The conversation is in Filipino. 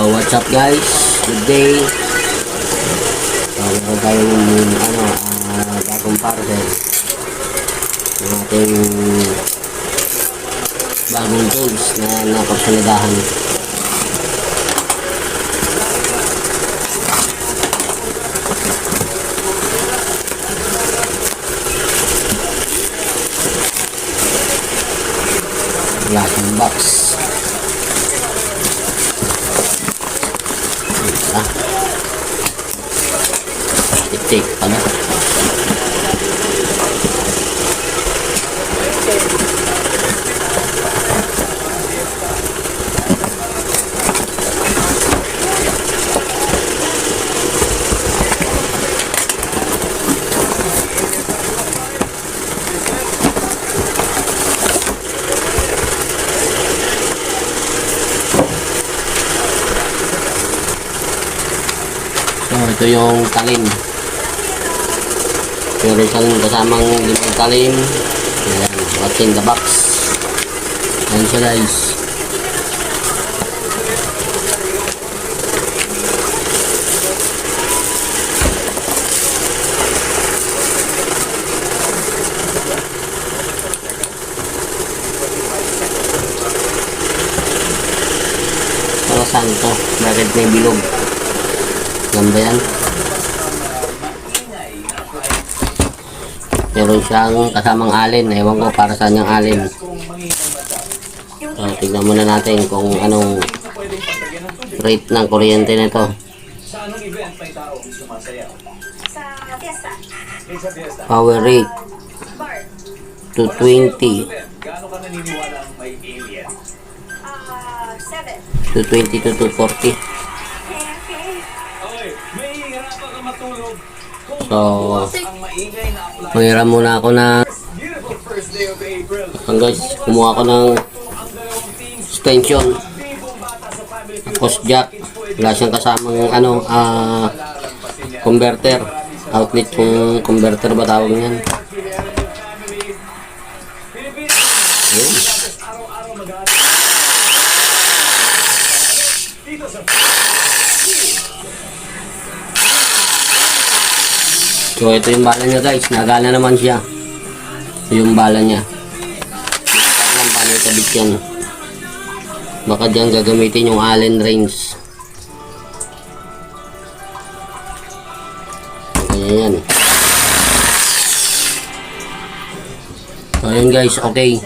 So what's up guys? Good day. So meron tayong bagong parcel ng ating bagong tools na napagsaladahan. Klaseng box. Tik pala. So ito yung talim. Meron siyang kasamang limang talim. Ayan, what's in the box. Ayan siya guys. Para saan ito? Bakit may bilog? Ganda yan. Meron siyang kasamang alin. Ewan ko para saan yung alin. So, tignan muna natin kung anong rate ng kuryente nito. Power rate 220 220 to 240. So, mangiram muna ako na guys, kumuha ako ng extension tapos jack. Wala siyang kasamang converter, outlet yung converter ba tawag niyan. So ito yung bala niya guys, nagana naman siya. Ito yung bala niya. Hindi ko paano itabit yan. Baka dyan gagamitin yung Allen wrench. Ayan yan. So yun guys, okay.